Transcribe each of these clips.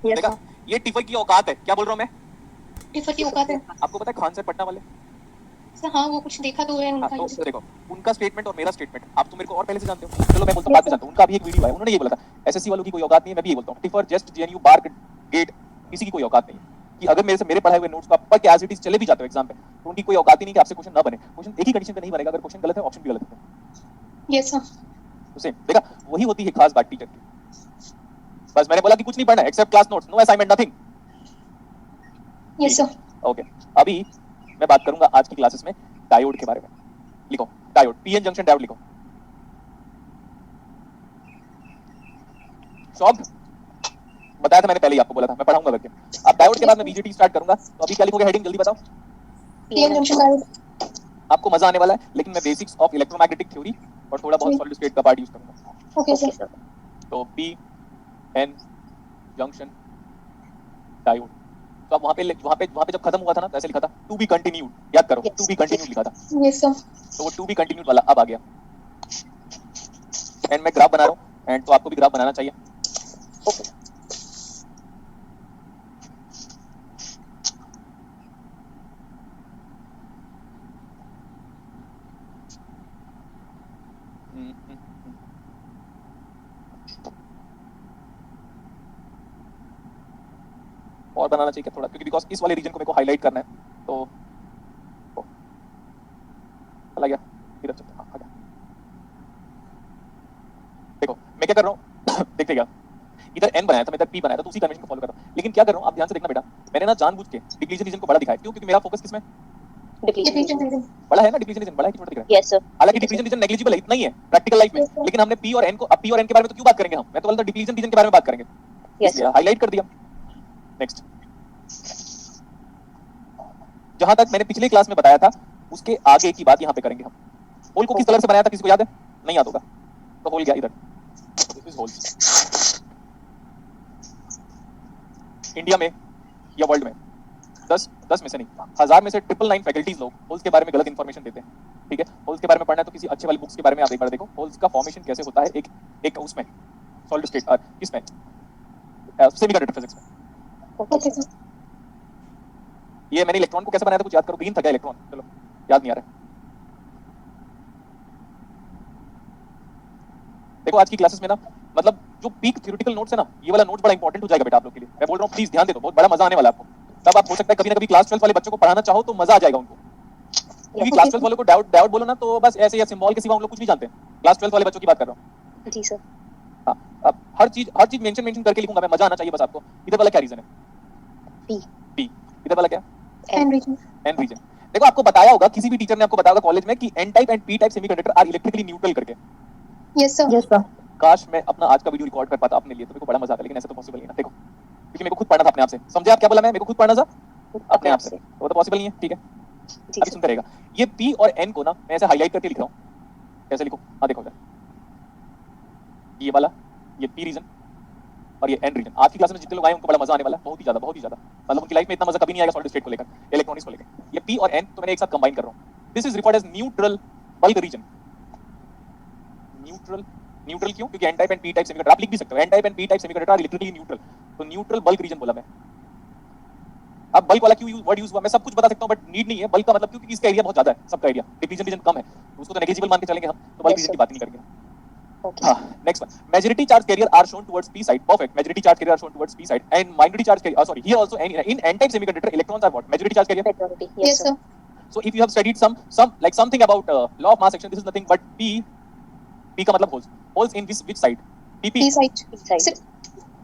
देखा, ये टिफर की औकात है। क्या बोल रहा हूँ मैं? टिफर की औकात है। आपको पता है खान सर पटना वाले? सर हाँ, वो कुछ देखा तो है हाँ, उनका। तो देखो उनका स्टेटमेंट और मेरा स्टेटमेंट, आप तो मेरे को और पहले से जानते हो, चलो मैं बोलता हूँ बाद में जानता हूँ। उनका भी एक वीडियो है, उन्होंने ये बोला था एसएससी वालों की कोई औकात नहीं है। मैं भी ये बोलता हूँ टिफर जस्ट जेएनयू बार गेट, किसी की कोई औकात नहीं है कि अगर मेरे पढ़ाए हुए नोट्स को आप पढ़ के एज इट इज चले भी जाते हो एग्जाम पे, तो उनकी कोई औकात ही नहीं कि आपसे क्वेश्चन ना बने। क्वेश्चन एक ही कंडीशन पे नहीं बनेगा, अगर क्वेश्चन गलत है ऑप्शन भी गलत है। Yes sir. तो सेम देखा, वही होती है खास बात टीचर की। बस मैंने बोला कि कुछ नहीं पढ़ना है except class notes, no assignment, nothing. Yes sir. Okay, अभी मैं बात करूंगा आज की क्लासेस में डायोड के बारे में। लिखो डायोड, पीएन जंक्शन डायोड लिखो। शॉक्ड? बताया था मैंने पहले ही, आपको बोला था मैं पढ़ाऊंगा करके। अब डायोड के बाद मैं बीजेटी स्टार्ट करूंगा, तो अभी क्या लिखोगे हेडिंग जल्दी बताओ। PN junction diode. आपको मजा आने वाला है, लेकिन मैं बेसिक्स ऑफ इलेक्ट्रोमैग्नेटिक थ्योरी और थोड़ा बहुत सॉलिड स्टेट का पार्ट यूज करूंगा। Okay sir. तो पी एन जंक्शन डायोड, तो आप वहां पे जब खत्म हुआ था ना, तो ऐसे लिखा था टू बी कंटिन्यूड, याद करो टू बी कंटिन्यूड लिखा था। Yes sir. तो वो टू बी कंटिन्यूड वाला अब आ गया। एंड मैं ग्राफ बना रहा हूँ, एंड तो आपको भी ग्राफ बनाना चाहिए। ओके, और बनाना चाहिए क्या थोड़ा, क्योंकि बिकॉज इस वाले रीजन को मेरे को हाईलाइट करना है। तो चला गया इधर, चलते हाँ आ गया। देखो मैं क्या कर रहा हूँ देखते क्या, इधर एन बनाया था, मैं इधर पी बनाया था, तो उसी कन्वेंशन को फॉलो कर रहा हूँ। लेकिन क्या कर रहा हूँ आप ध्यान से देखना बेटा, मैंने ना जानबूझ के डिप्लीशन रीजन को बड़ा दिखाया। क्यों? क्योंकि मेरा फोकस किसमें, डिप्लीशन रीजन बड़ा है ना, डिप्लीशन रीजन बड़ा है कि छोटा दिख रहा है? Yes sir. हालांकि डिप्लीशन रीजन नेग्लिजिबल है, इतना ही है प्रैक्टिकल लाइफ में। लेकिन हमने पी और एन को, अब पी और एन के बारे में तो क्यों बात करेंगे हम, मैं तो बोलता डिप्लीशन रीजन के बारे में बात करेंगे, इसलिए हाईलाइट कर दिया। नेक्स्ट, जहां तक मैंने पिछले क्लास में बताया था उसके आगे की बात यहां पे करेंगे हम। होल को किस कलर से बनाया था, किसी को याद है? नहीं याद होगा तो होल गया इधर, दिस इज होल। इंडिया में या वर्ल्ड में 10 में से नहीं, 1000 में से 999 फैकल्टीज लोग होल्स के बारे में गलत इंफॉर्मेशन देते हैं। ठीक है, होल्स के बारे में पढ़ना है तो किसी अच्छे वाली बुक्स के बारे में आप एक बार देखो, होल्स का फॉर्मेशन कैसे होता है एक उसमें सॉलिड स्टेट किसमें, सेमीकंडक्टर फिजिक्स में। Okay sir. ये मैंने इलेक्ट्रॉन को कैसे बनाया था, कुछ याद करो, ग्रीन था क्या इलेक्ट्रॉन? चलो याद नहीं आ रहा है। देखो आज की क्लासेस में ना, मतलब जो पीक थ्योरेटिकल नोट्स है ना, ये वाला नोट्स बड़ा इंपॉर्टेंट हो जाएगा बेटा आप लोग के लिए। मैं बोल रहा हूँ प्लीज ध्यान दे दो, बहुत बड़ा मजा आने वाला है आपको। तब आप हो सकता है कभी ना कभी क्लास 12 वाले बच्चों को पढ़ाना चाहो तो मजा आ जाएगा उनको, क्योंकि क्लास 12 वालों को डाउट बोलो ना तो बस ऐसे या सिंबल के सिवा उन लोग कुछ नहीं जानते। क्लास 12 वाले बच्चों की बात कर रहा हूँ। जी सर। हाँ, अब हर चीज मेंशन करके लिखूंगा मैं, मजा आना चाहिए बस आपको। इधर वाला क्या रीजन है? पी। इधर वाला क्या? N region. N region. देखो आपको बताया होगा, किसी भी टीचर ने आपको बताया होगा कॉलेज में कि N type and P type semiconductor are electrically neutral करके। Yes sir. काश मैं अपना आज का वीडियो रिकॉर्ड कर पाता अपने लिए, तो मेरे को बड़ा मजा आता, लेकिन ऐसा तो पॉसिबल नहीं है। देखो क्योंकि मेरे को खुद पढ़ना था अपने आप से, समझे आप क्या बोला? मैं मेरे को खुद पढ़ना था अपने आप से, वो तो पॉसिबल नहीं है। ठीक है, अभी सुनते रहेगा। ये पी और एन को ना मैं ऐसे हाईलाइट करके लिख रहा हूँ। कैसे लिखो? हाँ देखो इधर, ये वाला, ये पी रीजन और ये एन रीजन। आज की क्लास में जितने लोग आए उनको बड़ा मजा आने वाला है, बहुत ही ज्यादा, बहुत ही ज्यादा। मतलब उनकी लाइफ में इतना मजा कभी नहीं आएगा सॉलिड स्टेट को लेकर, इलेक्ट्रॉनिक्स को लेकर। ये पी और एन तो मैंने एक साथ कंबाइन कर रहा हूँ। This is referred as neutral bulk region. Neutral क्यों? क्योंकि N type and P type semiconductor आप लिख भी सकते हो, N type and P type semiconductor are electrically neutral, तो न्यूट्रल बल्क रीजन बोला मैं। अब बल्क वाला क्यों वर्ड यूज हुआ मैं सब कुछ बता सकता हूं, बट नीड नहीं है। बल्क का मतलब क्योंकि इसका एरिया बहुत ज्यादा है, सबका एरिया, डिफिजन रीजन कम है, तो उसको तो नेग्लिजिबल मान के चलेंगे हम, तो बल्क रीजन की बात नहीं करेंगे। हाँ, next one, majority charge carrier are shown towards p side, perfect, majority charge carrier are shown towards p side, and minority charge carrier, sorry, here also in n type semiconductor electrons are what, majority charge carrier? Yes sir. So if you have studied something about law of mass action, this is nothing but p का मतलब holes in which side? p side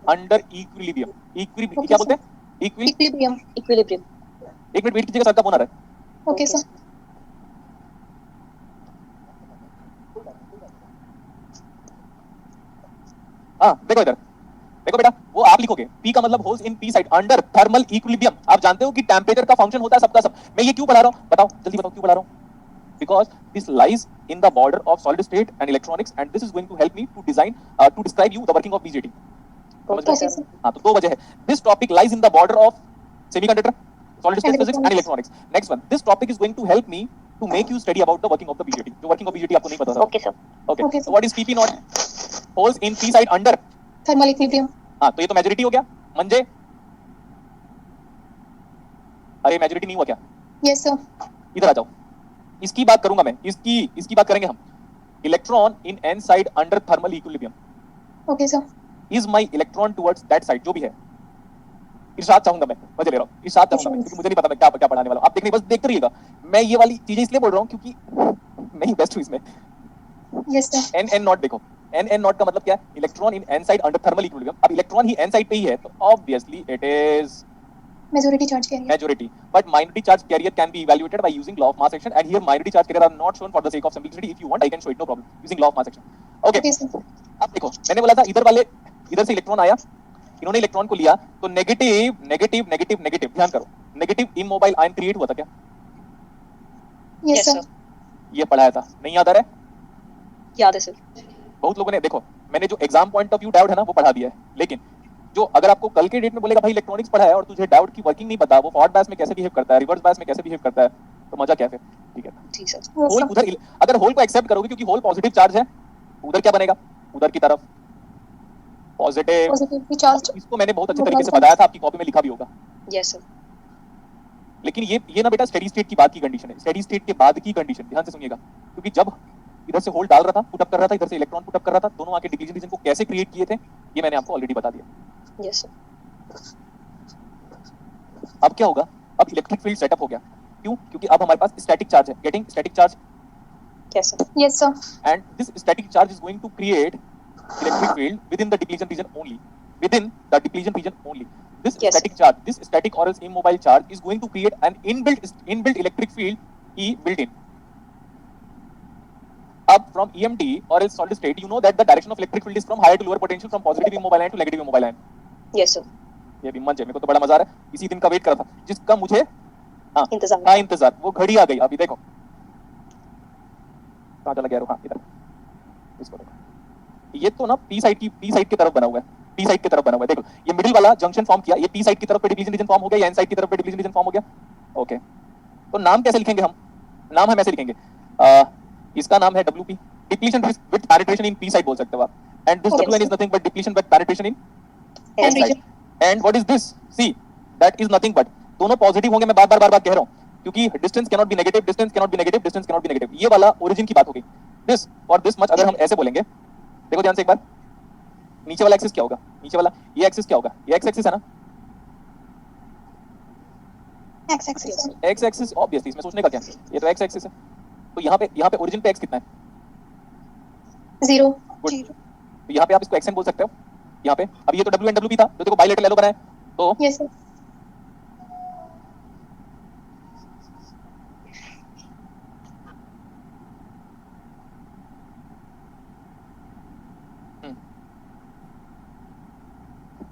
under equilibrium, क्या बोलते हैं? Equilibrium. एक minute wait कीजिएगा, sir का phone आ रहा है। Okay sir. हाँ देखो इधर, देखो बेटा, वो आप लिखोगे P का मतलब holes in P side under thermal equilibrium. आप जानते हो कि टेम्परेचर का फंक्शन होता है सबका सब। मैं ये क्यों पढ़ा रहा हूँ बताओ, जल्दी बताओ क्यों पढ़ा रहा हूँ? Because this lies in the border of solid state and electronics, and this is going to help me to describe you the working of BJT. हाँ, तो दो वजह है। This topic lies in the border of semiconductor, solid state physics and electronics. Next one, this topic is going to help me to make you study about the working of the BJT. जो working of BJT आपको नहीं पता था। Okay sir. Okay. So what is PP naught? Holes in P side under thermal equilibrium. हाँ, तो ये तो majority हो गया। म्हणजे अरे मेजॉरिटी नहीं हुआ क्या? Yes, sir. इधर आ जाओ, इसकी बात करूंगा मैं, इसकी बात करेंगे हम। Electron in N side under thermal equilibrium, Okay, sir. Is my electron towards that side, जो भी है। इरशाद चाहूंगा मैं, मजे ले रहा हूँ, इरशाद चाहूंगा मैं, क्योंकि मुझे नहीं पता मैं क्या क्या पढ़ाने वाला हूँ। आप देखने बस देखते रहिएगा। मैं ये वाली चीजें इसलिए बोल रहा हूँ क्योंकि मैं ही बेस्ट हूँ इसमें। Yes, sir. N N not देखो, एन एन नॉट का मतलब क्या है? Electron in N side under thermal equilibrium. अब इलेक्ट्रॉन ही एन साइड पे ही है, तो obviously it is Majority charge carrier. majority, but minority charge carrier can be evaluated by using law of mass action, and here minority charge carrier are not shown for the sake of simplicity. If you want I can show it, no problem, using law of mass action. Okay, Okay, sir. अब देखो मैंने बोला था इधर से electron आया, इन्होंने electron को लिया, तो नेगेटिव नेगेटिव नेगेटिव नेगेटिव, ध्यान करो, नेगेटिव इमोबाइल आयन क्रिएट हुआ था क्या? Yes, sir. ये पढ़ाया था, नहीं याद आ रहा है? याद है सर। बहुत लोगों ने, देखो मैंने जो exam point of view doubt है ना वो पढ़ा दिया है, लेकिन जो अगर आपको कल के डेट में बोलेगा भाई इलेक्ट्रॉनिक्स पढ़ा है और तुझे डाउट की वर्किंग नहीं पता, वो फॉरवर्ड बायस में कैसे बिहेव करता है, रिवर्स बायस में कैसे बिहेव करता है, तो मजा क्या फिर? ठीक है, जी सर। Yes, hole sir. उधर, अगर होल को एक्सेप्ट करोगे क्योंकि होल पॉजिटिव चार्ज है, उधर क्या बनेगा? उधर की तरफ पॉजिटिव। Positively charged. इसको मैंने बहुत अच्छे Neutral तरीके से charge. बताया था, आपकी कॉपी में लिखा भी होगा। Yes sir. लेकिन ये ना बेटा स्टेडी स्टेट की बात की कंडीशन है, स्टेडी स्टेट के बाद की कंडीशन, ध्यान से सुनिएगा, क्योंकि जब इधर से होल डाल रहा था, पुट अप कर रहा था, इधर से इलेक्ट्रॉन पुट अप कर रहा था, दोनों आके डिप्लीशन रीजन को कैसे क्रिएट किए थे ये मैंने आपको ऑलरेडी बता दिया। Yes sir. अब क्या होगा? अब इलेक्ट्रिक फील्ड सेटअप हो गया, क्यों? क्योंकि अब हमारे पास स्टैटिक चार्ज है, getting static charge, yes sir. Yes, sir. and this static charge is going to create electric field within the depletion region only, within the depletion region only. This Yes. static charge, this static or else immobile charge is going to create an inbuilt electric field E built in. Up from EMT or else solid state, you know that the direction of electric field is from higher to lower potential, from positive immobile ion to negative immobile ion. Yes sir. ये भी मंच है, मेरे को तो बड़ा मजा आ रहा है, इसी दिन का वेट कर रहा था, जिसका मुझे इंतजार, वो घड़ी आ गई। अभी देखो कहाँ चला गया, हाँ इधर, इसको देखो, ये तो ना पी साइड की तरफ बना हुआ है, पी साइड की तरफ बना हुआ है, देखो ये मिडिल वाला जंक्शन फॉर्म किया, ये पी साइड की तरफ पे डिप्लीशन रीजन फॉर्म हो गया, या एन साइड की तरफ पे डिप्लीशन रीजन फॉर्म हो गया। ओके, तो नाम कैसे लिखेंगे हम? नाम हम ऐसे लिखेंगे, इसका नाम है WP, depletion with penetration in P side बोल सकते हो आप, and this WN is nothing but depletion with penetration in N side, and what is this? See, that is nothing but, दोनों पॉजिटिव होंगे, मैं बार-बार कह रहा हूं, क्योंकि distance can not be negative, distance can not be negative, distance can not be negative, ये वाला ओरिजिन की बात हो गई। दिस और दिस मच अगर हम ऐसे बोलेंगे, देखो ध्यान से एक बार, नीचे वाला एक्सिस क्या होगा? नीचे वाला ये एक्सिस क्या होगा? ये एक्स एक्सिस है ना, X axis. X axis, obviously इसमें सोचने का क्या, ये तो एक्स एक्सिस है, तो यहाँ पे ओरिजिन पे एक्स कितना है? 0. गुड, तो यहाँ पे आप इसको एक्सएन बोल सकते हो, यहाँ पे, अब ये तो डब्ल्यू एंड डब्ल्यू था, जो देखो बाइलेटरल एलो बना है, तो Yes, sir.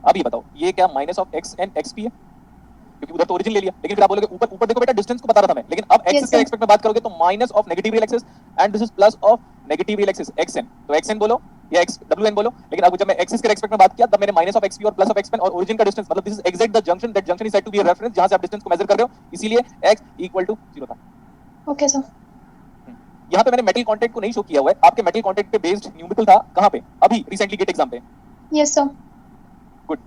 अब ये बताओ, ये क्या minus of x and x P है? क्योंकि उधर तो ओरिजिन ले लिया, लेकिन फिर आप बोलोगे ऊपर ऊपर देखो बेटा, डिस्टेंस को बता रहा था मैं, लेकिन अब एक्सिस Yes, के sir. एस्पेक्ट में बात करोगे तो minus of negative real axis and this is plus of negative real axis xn, तो एक्सएन बोलो या एक्स डब्ल्यूएन बोलो, लेकिन अब जब मैं एक्सिस के एस्पेक्ट में बात किया तब मैंने माइनस ऑफ एक्सपी और प्लस ऑफ एक्सपेन और ओरिजिन का डिस्टेंस, मतलब this is exact the junction, that junction is said to be a reference, जहां से आप डिस्टेंस को मेजर कर रहे हो, इसीलिए x इक्वल टू 0 था। Okay, sir. यहाँ पे मैंने मेटल कांटेक्ट को नहीं शो किया हुआ है, आपके मेटल कांटेक्ट पे बेस्ड न्यूमेरिकल था कहां पे? अभी रिसेंटली गेट एग्जाम पे। Yes, sir. गुड,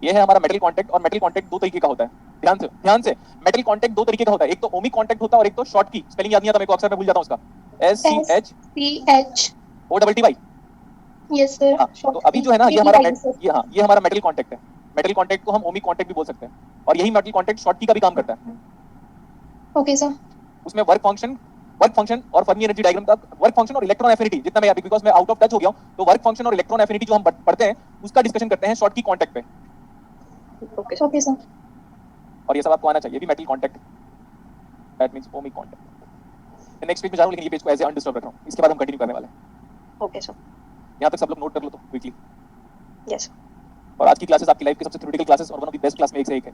ये है हमारा मेटल कांटेक्ट, और मेटल कांटेक्ट दो तरीके का होता है, ध्यान से मेटल कांटेक्ट दो तरीके का होता है, एक तो ओमिक कांटेक्ट होता है और एक तो शॉर्ट की स्पेलिंग याद नहीं आता मेरे को, अक्सर मैं भूल जाता हूं उसका, SCH. SCHOTTY। Yes, sir. हाँ, तो अभी जो है ना, ये हमारा मेटल कांटेक्ट है, मेटल कांटेक्ट को हम ओमिक कांटेक्ट भी बोल सकते हैं, और यही मेटल कांटेक्ट शॉर्ट की का भी काम करता है। Okay, sir. उसमें वर्क फंक्शन और फर्मी एनर्जी डायग्राम का वर्क फंक्शन और इलेक्ट्रॉन एफिनिटी, जितना मैं बिकॉज़ मैं आउट ऑफ टच हो गया हूं, तो वर्क फंक्शन और इलेक्ट्रॉन एफिनिटी जो हम पढ़ते हैं उसका डिस्कशन करते हैं शॉर्ट की कांटेक्ट पे, ओके Okay, sir. और ये सब आपको आना चाहिए, ये भी metal contact, that means ohmic contact. Next page में जा रहा हूं, लेकिन ये पेज को एज ए अनडिस्टर्ब रख रहा हूं, इसके बाद हम कंटिन्यू करने वाले हैं। Okay sir. यहां तक सब लोग नोट कर लो तो क्विकली, यस। और आज की क्लासेस आपकी लाइफ की सबसे थ्योरेटिकल क्लासेस और one of the best class में एक से एक है।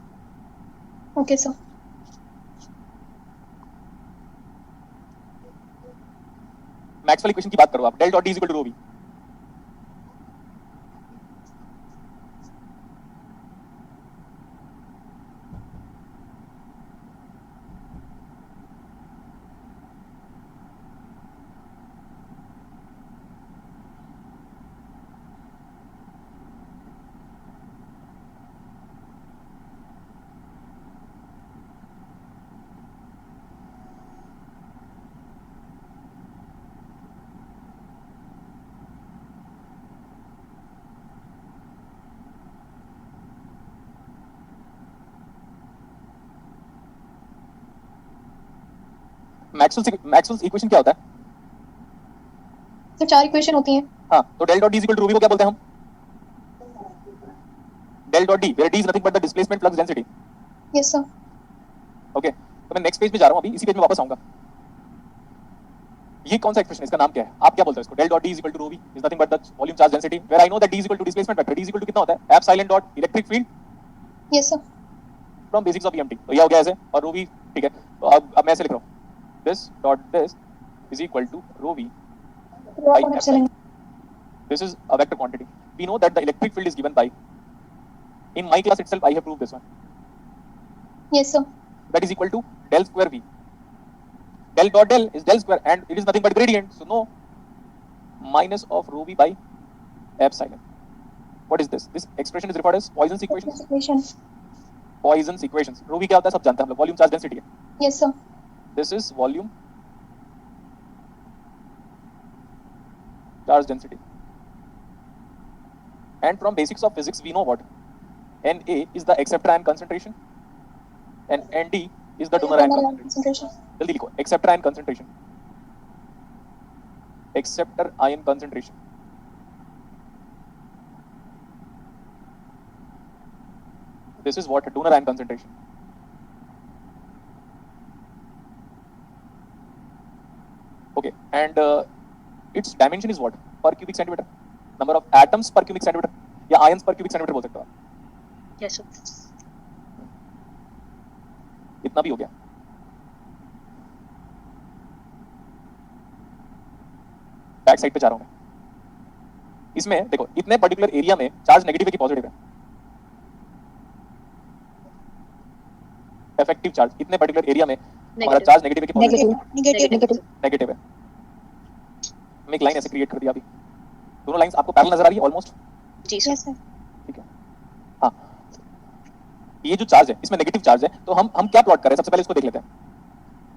Okay, sir. मैक्सवेल इक्वेशन की बात करो आप, del dot D is equal to rho V, Maxwell's equation क्या होता है? तो 4 इक्वेशन होती हैं. हाँ, तो del dot D is equal to V को क्या बोलते हैं हम? Del dot D, where D is nothing but the displacement flux density. Yes sir. Okay, तो मैं नेक्स्ट पेज पे जा रहा हूँ, अभी इसी पेज में वापस आऊंगा. ये कौन सा एक्सप्रेशन है, इसका नाम क्या है, आप क्या बोलते हो इसको? Del dot D is equal to rho V is nothing but the volume charge density, where I know that D is equal to displacement vector. D is equal to कितना होता है? Epsilon dot electric field Yes sir. From basics of EMT. तो ये हो गया ऐसे, और रो we, ठीक है. तो अब मैं ऐसे लिख रहा हूँ, this dot this is equal to rho V. Rho upon epsilon. This is a vector quantity. We know that the electric field is given by, in my class itself I have proved this one, Yes sir. that is equal to del square V. Del dot del is del square and it is nothing but gradient, so no, minus of rho V by epsilon. What is this? This expression is referred as Poisson's equations. This equation. Poisson's equations. Rho V क्या होता है सब जानते हैं हम लोग, volume charge density है. Yes sir. This is volume charge density. And from basics of physics we know what Na is the acceptor ion concentration and Nd is the donor ion concentration. Concentration. जल्दी लिखो, acceptor ion concentration. Acceptor ion concentration. This is what? Donor ion concentration. Okay, and its dimension is what? Per cubic centimeter. Number of atoms per cubic centimeter या ions per cubic centimeter बोल सकते हो आप. Yes sir. इतना भी हो गया. Back side पे जा रहा हूं मैं. इसमें देखो, इतने पर्टिकुलर एरिया में चार्ज नेगेटिव है कि पॉजिटिव है? इफेक्टिव चार्ज इतने पर्टिकुलर एरिया में हमारा Negative. चार्ज नेगेटिव है कि पॉजिटिव? Negative. नेगेटिव है. मैं एक लाइन ऐसे क्रिएट कर दिया अभी. दोनों लाइंस आपको पैरेलल नजर आ रही है ऑलमोस्ट? जी सर. Yes sir. ठीक है. हाँ, ये जो चार्ज है इसमें नेगेटिव चार्ज है, तो हम क्या प्लॉट कर रहे हैं, सबसे पहले इसको देख लेते हैं.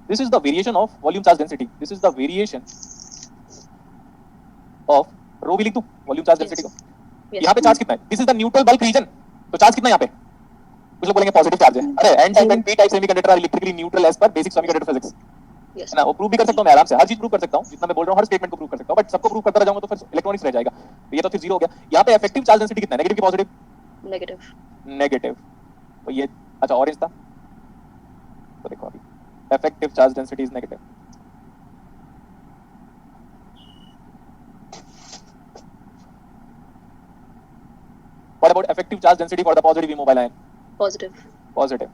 This is the variation of volume charge density. This is the variation of rho V, लिख दूं वॉल्यूम चार्ज डेंसिटी को. Yes. यहाँ पे चार्ज कितना है? This is the neutral bulk region. तो चार्ज कितना है यहाँ पे? कुछ लोग बोलेंगे पॉजिटिव चार्ज है. अरे N type and P type semiconductor are electrically neutral as per basic semiconductor physics. Yes. है ना, वो प्रूव भी कर सकता हूं मैं आराम से, हर चीज प्रूव कर सकता हूं, जितना मैं बोल रहा हूं हर स्टेटमेंट को प्रूव कर सकता हूं, बट सबको प्रूव करता रह जाऊंगा तो फिर इलेक्ट्रॉनिक्स रह जाएगा. तो ये तो फिर जीरो हो गया. यहाँ पे इफेक्टिव चार्ज डेंसिटी कितना है? नेगेटिव की पॉजिटिव? Negative. नेगेटिव. तो ये अच्छा ऑरेंज था, तो देखो अभी effective charge density is negative. What about effective charge density for the positive immobile ion? Positive. Positive.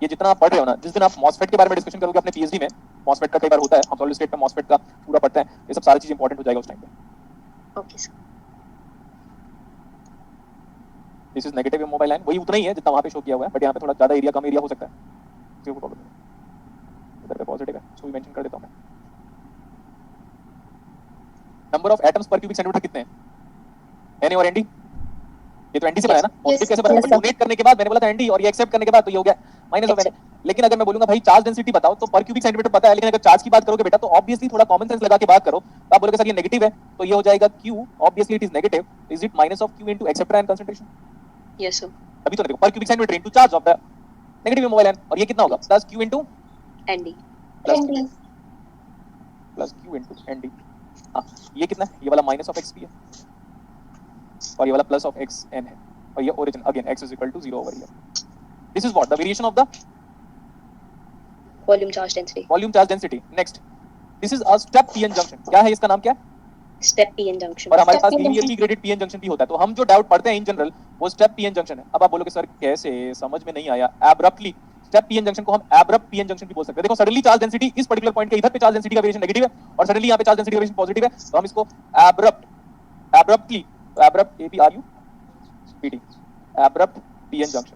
ये जितना आप पढ़ रहे हो ना, जिस दिन आप मॉसफेट के बारे में डिस्कशन करोगे अपने पीएचडी में, मॉसफेट का कई बार होता है, हम सॉलिड स्टेट में मॉसफेट का पूरा पढ़ते हैं, ये सब सारी चीज इंपॉर्टेंट हो जाएगा उस टाइम पे. Okay sir. This is negative immobile line, वही उतना ही है जितना वहां पे शो किया हुआ है, बट यहाँ पे थोड़ा ज्यादा एरिया कम एरिया हो सकता है, कोई प्रॉब्लम नहीं. इधर पे पॉजिटिव है, इसको भी मेंशन कर देता हूं मैं. नंबर ऑफ एटम्स पर क्यूबिक सेंटीमीटर कितने हैं? Na और Nd. ये तो Nd से बनाया ना, पॉजिटिव कैसे बना? डोनेट करने के बाद मैंने बोला था Nd, और ये एक्सेप्ट करने के बाद तो ये हो गया माइनस ऑफ Na. लेकिन अगर मैं बोलूंगा भाई चार्ज डेंसिटी बताओ, तो पर क्यूबिक सेंटीमीटर पता है, लेकिन अगर चार्ज की बात करोगे बेटा तो ऑब्वियसली थोड़ा कॉमन सेंस लगा के बात करो. तो आप बोलोगे सर ये नेगेटिव है, तो ये हो जाएगा Q, obviously it is negative. Is it minus of Q into acceptor ion concentration? Yes sir. अभी तो देखो पर cubic centimetre into charge of the negative immobile ion, और ये कितना होगा? Plus Q into Nd. Nd. Plus Q into Nd. हां, ये कितना है? ये वाला माइनस ऑफ x p है, और ये वाला प्लस ऑफ xn है, और ये origin again x is equal to 0 over here. This is what? The variation of the Volume charge density. Volume charge density. Next, this is a step PN junction. क्या है इसका नाम? क्या? Step p-n junction. और हमारे Step पास PN linearly graded PN junction भी होता है. तो हम जो डाउट पढ़ते हैं इन जनरल वो स्टेप पीएन जंक्शन है. अब आप बोलोगे सर कैसे, समझ में नहीं आया. एब्रप्टली स्टेप पीएन जंक्शन को हम एब्रप्ट पीएन जंक्शन भी बोल सकते हैं. देखो सडनली चार्ज डेंसिटी इस पर्टिकुलर पॉइंट के इधर पे चार्ज डेंसिटी का वेरिएशन नेगेटिव है, और सडनली यहां पे चार्ज डेंसिटी का वेरिएशन पॉजिटिव है, तो हम इसको abruptly, abrupt A B R U P D, abrupt PN junction.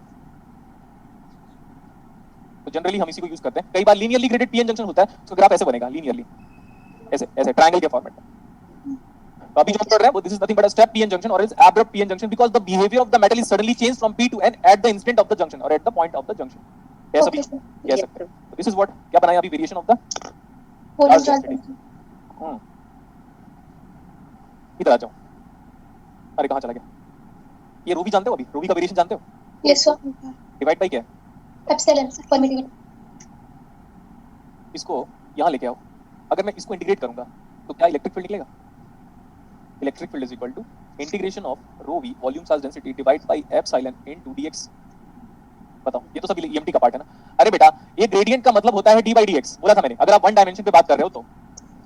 तो जनरली हम इसी को यूज करते हैं. कई बार लीनियरली ग्रेडेड पीएन जंक्शन होता है, उसका ग्राफ ऐसे बनेगा लीनियरली, ऐसे ऐसे ट्रायंगल के फॉर्मेट में. तो अभी जो हम पढ़ रहे हैं वो this is nothing but a step PN junction और is abrupt PN junction because the behaviour of the metal is suddenly changed from P to N at the instant of the junction और at the point of the junction. ऐसा भी Okay, sir. कह सकते हैं. तो this is what क्या बनाया अभी? Variation of the Volume charge charge density. density. इधर आ जाओ. अरे कहां चला गया? ये रो भी जानते हो? अभी रो भी का वेरिएशन जानते हो? Yes sir. डिवाइड बाय क्या है? Epsilon. Permittivity. इसको यहाँ लेके आओ, अगर मैं इसको इंटीग्रेट करूंगा तो क्या इलेक्ट्रिक फील्ड निकलेगा? Electric field is equal to integration of rho V volume charge density divide by epsilon into dx। बताओ, ये तो सब ईएमटी का पार्ट है ना। अरे बेटा, ये ग्रेडियंट का मतलब होता है डी बाई डी एक्स, बोला था मैंने। अगर आप वन डायमेंशन पे बात कर रहे हो तो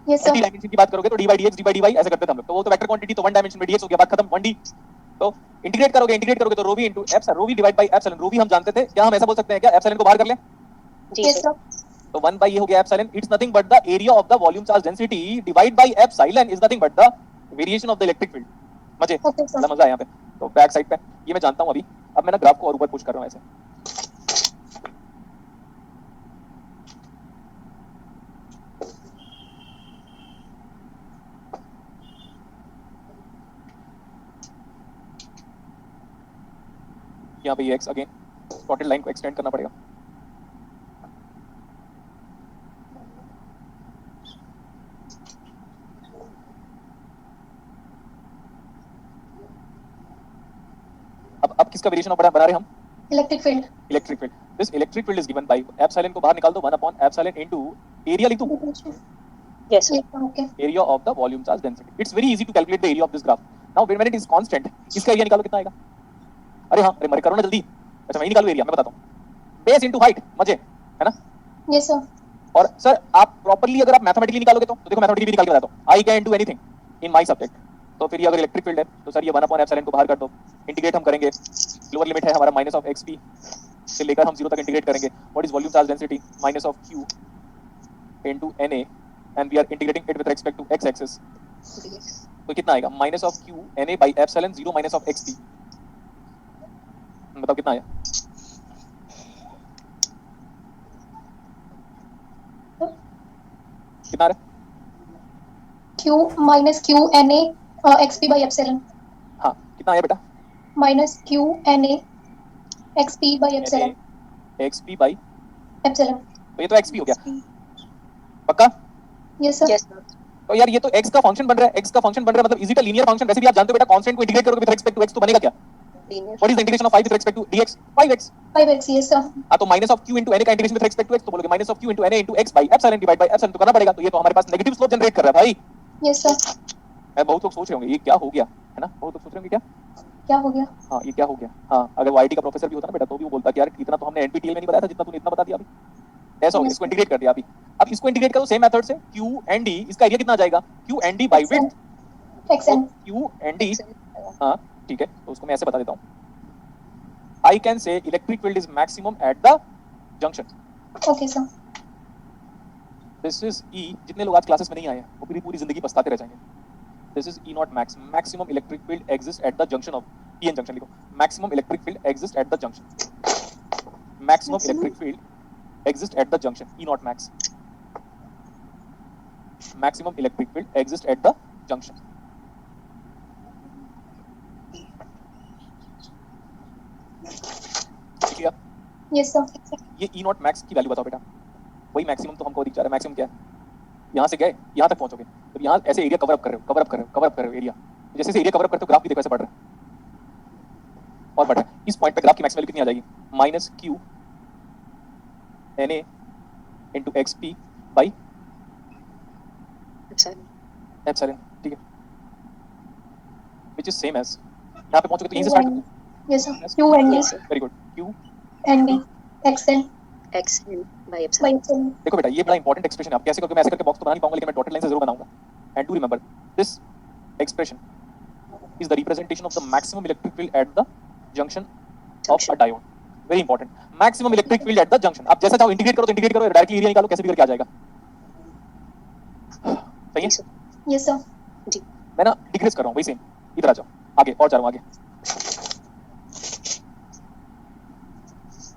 Yes, मल्टी sir. डायमेंशन की बात करोगे तो D by D X D by D Y ऐसे करते थे हम लोग। तो वो तो वेक्टर क्वांटिटी तो वन डायमेंशन में dx हो गया, बात खत्म, 1d। तो इंटीग्रेट करोगे तो rho V into epsilon, rho V divide by epsilon. Rho V हम जानते थे, क्या हम ऐसा बोल सकते हैं क्या एप्सिलॉन को बाहर कर लें? जी Yes, सर। sir. तो 1 बाय ये हो गया epsilon, it's nothing but the area of the volume charge density divide by epsilon is nothing but the variation of the electric field. मजे, Okay, sir. मजा है यहाँ पे। तो बैक साइड पे ये मैं जानता हूँ अभी। अब मैं ना ग्राफ को और ऊपर पुश कर रहा हूँ ऐसे। यहाँ पे ये x अगेन डॉटेड लाइन को एक्सटेंड करना पड़ेगा। अब किसका वेरिएशन बना रहे हम? Electric field. Electric field. This electric field is given by epsilon को बाहर निकाल दो, 1 अपॉन एप्सिलॉन इनटू एरिया लिख दूं, yes sir. Yes, sir. Okay. Area of the volume charge density. It's very easy to calculate the area of this graph. Now when it is constant, इसका area निकालो कितना आएगा? अरे हाँ, अरे मरे करो ना जल्दी। अच्छा मैं ही निकालूं एरिया, मैं बताता हूं। बेस इनटू हाइट, मजे है ना। Yes, sir. और सर आप प्रॉपर्ली अगर आप मैथमेटिकली निकालोगे तो देखो मैथमेटिकली भी निकाल के बताता हूं। I can do anything in my subject. तो फिर ये अगर इलेक्ट्रिक फील्ड है तो सर ये 1 अपॉन एप्सिलॉन को बाहर कर दो, इंटीग्रेट हम करेंगे। लोअर लिमिट है हमारा माइनस ऑफ xp से लेकर हम 0 तक इंटीग्रेट करेंगे। What is volume charge density? Minus of q into na and we are integrating it with respect to x axis. तो कितना आएगा? Minus of q na by epsilon 0 minus of xp। बताओ कितना आया? कितना आ रहा है? Q minus Q N A XP by epsilon. हाँ कितना आया बेटा? Minus Q N A XP by epsilon. na xp by, Epsilon. तो ये तो xp हो गया पक्का। Yes, sir. Yes sir. तो यार ये तो x का फंक्शन बन रहा है, x का फंक्शन बन रहा है मतलब is it a linear function? वैसे भी आप जानते हो बेटा, कांस्टेंट को इंटीग्रेट करोगे विद रिस्पेक्ट टू x तो बनेगा क्या? Linear. What is the integration of 5 with respect to dx? 5x। 5x. Yes, sir. हां तो minus of q into na का integration with respect to x तो बोलोगे minus of q into na into x by epsilon divide by epsilon तो करना पड़ेगा। तो ये तो हमारे पास नेगेटिव स्लोप जनरेट कर रहा है भाई। Yes, sir. मैं बहुत लोग सोच रहे होंगे ये क्या हो गया, है ना। बहुत लोग सोच रहे होंगे क्या, क्या हो गया? हाँ ये क्या हो गया। हाँ अगर वो आईटी का प्रोफेसर भी होता ना बेटा तो भी वो बोलता कि यार इतना तो हमने एनपीटीएल में नहीं बताया था जितना तूने इतना बता दिया अभी। ऐसा हो गया, इसको इंटीग्रेट कर दिया अभी। अब इसको इंटीग्रेट करो सेम मेथड से, q and d, इसका एरिया कितना आ जाएगा? q and d by width. XN. q and d, हाँ ठीक है, तो उसको मैं ऐसे बता देता हूँ। आई कैन से electric field is maximum eight the junction. Okay, sir. This is E। जितने लोग आज क्लासेस में नहीं आए हैं वो पूरी पूरी जिंदगी पछताते रह जाएंगे। This is E not max. Maximum electric field exist at the junction of PN junction लिखो। Maximum electric field exist at the junction. Maximum electric field exist at the junction, E not max. Maximum electric field exist at the junction. ठीक है, Yes, sir. ये E not max की value बताओ बेटा। वही maximum तो हमको दिख जा रहा है। मैक्सिमम क्या है? यहाँ से गए यहाँ तक पहुंचोगे तो यहाँ ऐसे एरिया कवर अप कर रहे हो, कवर अप कर रहे हो, कवर अप कर रहे हो एरिया। जैसे एरिया कवर अप करते हो ग्राफ भी देखो ऐसे बढ़ रहा है और बढ़ रहा है। इस पॉइंट पे ग्राफ की मैक्स वैल्यू कितनी आ जाएगी? Minus q na into xp by epsilon. ठीक है, व्हिच इज सेम एज, यहाँ पे पहुंचोगे तो यहीं से start. Yes, sir. Q and D. Yes sir. Very good, q and D. XN XN by by epsilon. epsilon. देखो बेटा ये बड़ा इंपॉर्टेंट एक्सप्रेशन है। आप कैसे करके, मैं ऐसे करके बॉक्स तो बना नहीं पाऊंगा लेकिन मैं डॉटेड लाइन से जरूर बनाऊंगा। And do remember this expression is the representation of the maximum electric field at the junction of a diode. Very important, maximum electric field at the junction. आप जैसा चाहो इंटीग्रेट करो तो इंटीग्रेट करो, directly area निकालो, कैसे भी करके आ जाएगा। सही है, जी सर। Yes, sir. जी। मैं ना डिक्रीज कर रहा हूँ वही सेम। इधर आ जाओ आगे और जा रहा हूँ आगे।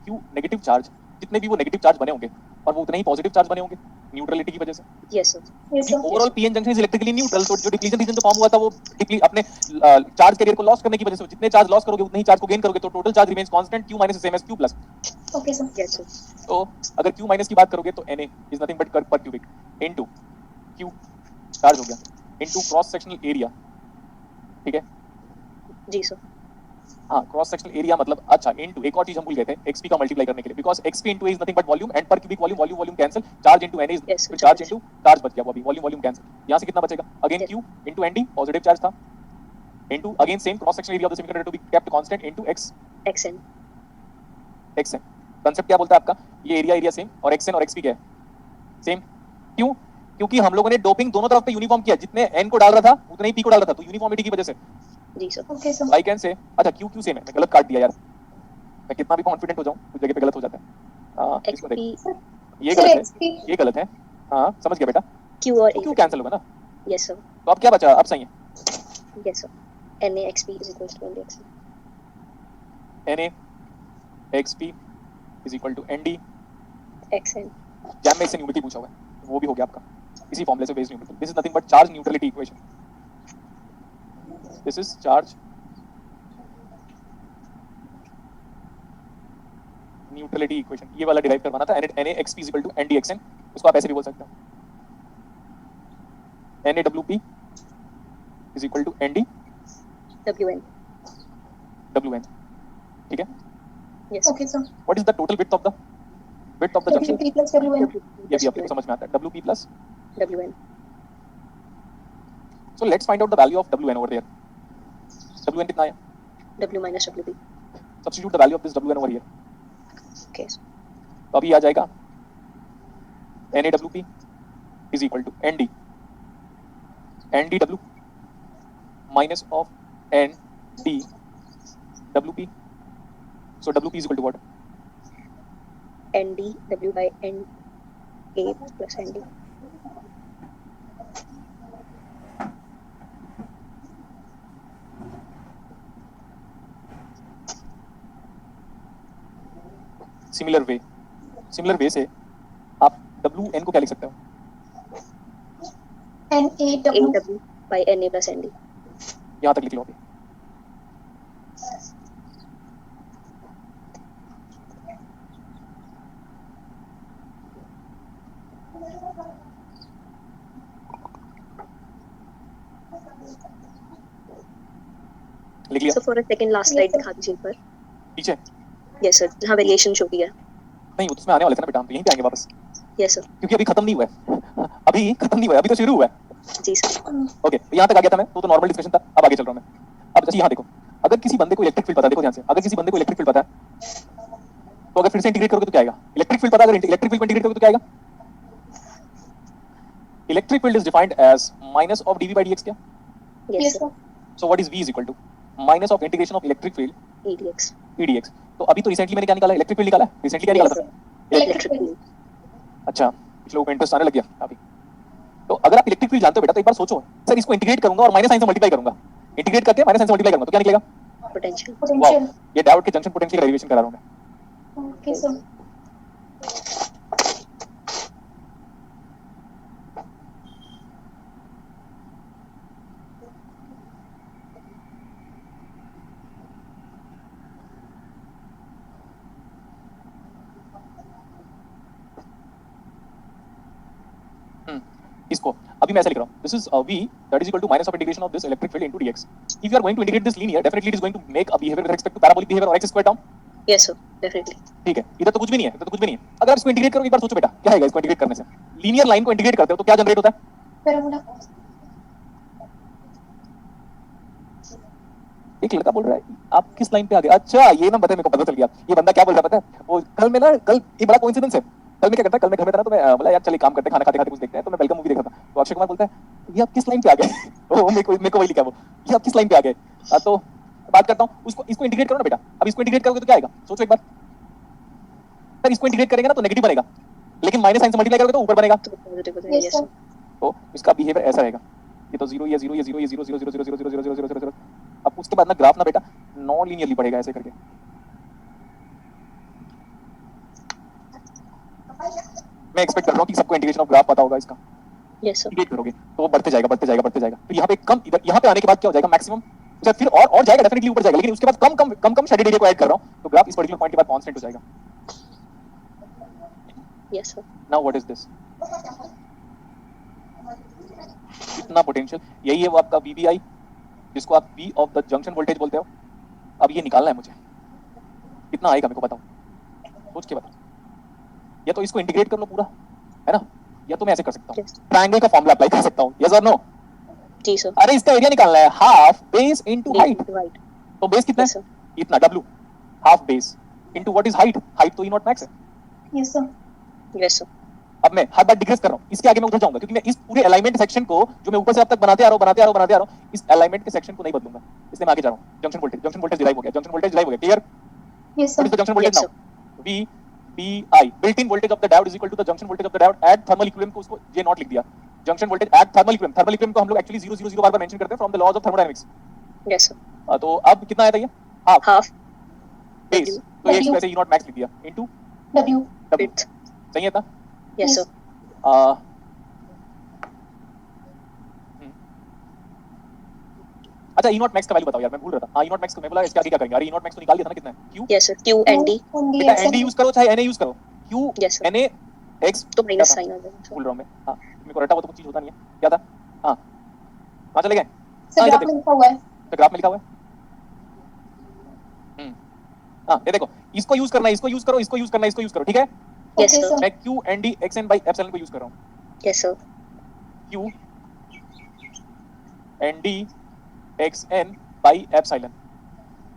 क्यों नेगेटिव चार्ज, जितने भी वो नेगेटिव चार्ज बने होंगे और वो उतने ही पॉजिटिव चार्ज बने होंगे न्यूट्रलिटी की वजह से। Yes sir. Yes, sir. Overall PN junction is electrically neutral. तो जो डिप्लीशन रीजन जो फॉर्म हुआ था वो अपने चार्ज कैरियर को लॉस करने की वजह से, जितने चार्ज लॉस करोगे उतने ही चार्ज को गेन करोगे। तो total charge remains constant, q minus same as q plus. Okay, sir. Yes sir. तो अगर q माइनस की बात करोगे तो na is nothing but curve per cubic into q charge हो गया इनटू क्रॉस सेक्शनल एरिया। ठीक है, जी सर। हाँ क्रॉस सेक्शनल एरिया मतलब अच्छा इनटू एक और चीज हम भूल गए थे एक्सपी का मल्टीप्लाई करने के लिए because XP into is nothing but volume and per cubic volume volume volume cancel charge into n is Yes, फिर sir. चार्ज इनटू चार्ज बच गया वो अभी वॉल्यूम वॉल्यूम कैंसिल यहां से कितना बचेगा again Yes. Q into ND positive charge था into again same cross sectional area of the semiconductor to be kept constant into x XN. XN concept क्या बोलता है आपका ये एरिया एरिया सेम और एक्सएन और एक्सपी क्या है सेम क्यों क्योंकि हम लोगों ने डोपिंग दोनों तरफ पे यूनिफॉर्म किया जितने एन को डाल रहा था उतने ही पी को डाल रहा था तो यूनिफॉर्मिटी की वजह से जी sir. Okay, sir. I can say अच्छा क्यू क्यू सेम है मैं गलत काट दिया यार मैं कितना भी कॉन्फिडेंट हो जाऊं कुछ जगह पे गलत हो जाता है इसको XP. देखो ये Sir, गलत है XP. ये गलत है हाँ समझ गया बेटा Q और तो A. क्यों कैंसिल होगा ना Yes sir. तो अब क्या बचा अब सही है Yes sir. NA XP is equals to ND XP. Na xp is equal to nd XN. Jam में इससे न्यूमेरिकल पूछा हुआ है वो भी हो गया आपका इसी फॉर्मूले से based numerical this is nothing but charge neutrality equation this is charge neutrality equation ये वाला डिराइव करवाना था NaXP is equal to NdXn इसको आप ऐसे भी बोल सकते हो NaWp is equal to Nd WN. Wn ठीक है Yes. Okay, sir. What is the total width of the junction WP plus WN. ये भी आपको समझ में आता है WP plus WN. so let's find out the value of Wn over there Wn कितना है W minus WP. substitute the value of this Wn over here Okay. तो अभी आ जाएगा NaWp is equal to Nd NdW minus of NdWp so WP is equal to what ND W by N A plus ND. Similar way से आप Wn को क्या लिख सकते हो NAW. AW by NA plus ND. यहाँ तक लिख लो अभी लिख लिया So for a second last slide दिखा दीजिए पर. पीछे Yes sir. जहाँ वेरिएशन शो किया. नहीं वो तो उसमें आने वाले थे ना बेटा हम तो यहीं पे आएंगे वापस Yes sir. क्योंकि अभी खत्म नहीं हुआ है अभी खत्म नहीं हुआ है अभी तो शुरू हुआ है जी सर. ओके तो यहाँ तक आ गया था मैं तो नॉर्मल डिस्कशन था अब आगे चल रहा हूँ मैं अब जैसे यहाँ देखो अगर किसी बंदे को इलेक्ट्रिक फील्ड पता है देखो ध्यान से अगर किसी बंदे को इलेक्ट्रिक फील्ड पता है तो अगर फिर से इंटीग्रेट करोगे तो क्या आएगा इलेक्ट्रिक फील्ड पता है अगर इलेक्ट्रिक फील्ड को इंटीग्रेट करोगे तो क्या आएगा electric field is defined as minus of dv by dx क्या Yes Yes, sir. sir. So what is v is equal to minus of integration of electric field EDX. edx तो अभी तो recently मैंने क्या निकाला इलेक्ट्रिक फील्ड निकाला recently क्या निकाला Yes, था Electric field. अच्छा कुछ लोगों को इंटरेस्ट आने लग गया अभी तो अगर आप इलेक्ट्रिक फील्ड जानते हो बेटा तो एक बार सोचो सर इसको इंटीग्रेट करूंगा और माइनस साइन से मल्टीप्लाई करूंगा इंटीग्रेट करके माइनस साइन से मल्टीप्लाई करूंगा तो क्या निकलेगा Potential. Potential. ये डायोड के जंक्शन पोटेंशियल का डेरिवेशन करा रहा हूं मैं Okay, sir. इसको अभी मैं ऐसे लिख रहा हूं this is v that is equal to minus of integration of this electric field into dx if you are going to integrate this linear definitely it is going to make a behaviour with respect to parabolic behaviour और x square term Yes sir. Definitely. ठीक है इधर तो कुछ भी नहीं है इधर तो कुछ भी नहीं है अगर आप इसको इंटीग्रेट करोगे एक बार सोचो बेटा क्या आएगा इसको इंटीग्रेट करने से लीनियर लाइन को इंटीग्रेट करते हो तो क्या जनरेट होता है Parabola. एक लड़का बोल रहा है आप किस लाइन पे आ गए अच्छा ये ना पता है मेरे को पता चल गया ये बंदा क्या बोल रहा है पता है वो कल में ना कल ये बड़ा कोइंसिडेंस है कल में क्या करता है कल मैं घर में था ना तो मैं बोला यार चल एक काम करते हैं खाना खाते खाते कुछ देखते हैं तो मैं वेलकम मूवी देख रहा था तो अक्षय कुमार बोलता है ये आप किस लाइन पे आ गए वो मेरे को वही लिखा वो ये आप किस लाइन पे आ गए तो बात करता हूँ उसको इसको इंटीग्रेट करो ना बेटा अब इसको इंटीग्रेट करोगे तो क्या आएगा सोचो एक बार सर इसको इंटीग्रेट करेंगे ना तो नेगेटिव बनेगा लेकिन माइनस साइन से मल्टीप्लाई करोगे तो ऊपर बनेगा तो पॉजिटिव हो जाएगा. Yes, Yes sir. sir. तो इसका बिहेवियर ऐसा रहेगा ये तो 0 ये 0 ये 0 ये 0 0 0 0 0 0 0 0 0 0 0 अब उसके बाद ना ग्राफ ना बेटा नॉन लीनियरली बढ़ेगा ऐसे करके मैं एक्सपेक्ट कर रहा हूँ कि सबको इंटीग्रेशन ऑफ ग्राफ पता होगा इसका Yes sir. इंटीग्रेट करोगे तो वो बढ़ते जाएगा बढ़ते जाएगा बढ़ते जाएगा फिर यहाँ पे कम इधर यहाँ पे आने के बाद क्या हो जाएगा मैक्सिमम जब फिर और जाएगा डेफिनेटली ऊपर जाएगा लेकिन उसके बाद कम शेडेड एरिया को ऐड कर रहा हूँ तो ग्राफ इस पर्टिकुलर पॉइंट के बाद कांस्टेंट हो जाएगा Yes sir. Now what is this इतना पोटेंशियल यही है वो आपका VBI जिसको आप V of the junction voltage बोलते हो अब ये निकालना है मुझे, कितना आएगा मेरे को बताओ, सोच के बताओ। या तो इसको इंटीग्रेट कर लो पूरा, है ना, या तो मैं ऐसे कर सकता हूँ, Yes. ट्रायंगल का फॉर्मूला अप्लाई कर सकता हूँ, यस और नो। जी सर। अरे इसका एरिया निकालना है, half base into height. Right. तो बेस कितना Yes है, sir. इतना W, half base into what is height, height तो E नॉट मैक्स है। Yes, sir. Yes sir. अब मैं हर बार डिग्रेस कर रहा हूँ, इसके आगे मैं उधर जाऊंगा, क्योंकि मैं इस पूरे अलाइनमेंट सेक्शन को जो मैं ऊपर से अब तक बनाते आ रहा हूँ, इस अलाइनमेंट के सेक्शन को नहीं बदलूंगा, इसलिए मैं आगे जा रहा हूँ। जंक्शन वोल्टेज डिराइव हो गया, clear. Yes, What sir. is the junction voltage Yes now? sir. VBI, built-in voltage of the diode is equal to the junction voltage of the diode at thermal equilibrium, को उसको J not लिख दिया। Junction voltage at thermal equilibrium, thermal equilibrium को हम लोग actually 000 बार mention करते हैं from the laws of thermodynamics. Yes sir. तो अब कितना आया था ये, हाफ Half बेस, W तो ये W. वैसे E नॉट मैक्स लिख दिया इनटू W. W, width. सही है था। Yes Yes. sir. अच्छा, E नॉट मैक्स का वैल्यू बताओ यार, मैं भूल रहा था। हाँ, E नॉट मैक्स को मैं बोला इसके आगे क्या करेंगे, अरे E नॉट मैक्स तो निकाल दिया था ना, कितना है Q, Yes sir. Q and D. And the बेटा X ND यूज करो चाहे NA यूज करो, Q Yes sir. NA X, तो minus sign आ जाएगा sir. भूल रहा हूँ मैं, हाँ मेरे को रटा हुआ तो कुछ चीज होता नहीं है, क्या था, हाँ कहाँ चले गए, Sir, हाँ, ग्राफ इधर में लिखा हुआ है। तो ग्राफ में लिखा हुआ है। हाँ ये देखो, इसको यूज करना है, इसको यूज करो, इसको यूज करना है, इसको यूज करो, ठीक है। Yes Okay, sir. sir. मैं Q ND XN by epsilon को यूज कर रहा हूँ, Yes sir. Q ND XN by epsilon,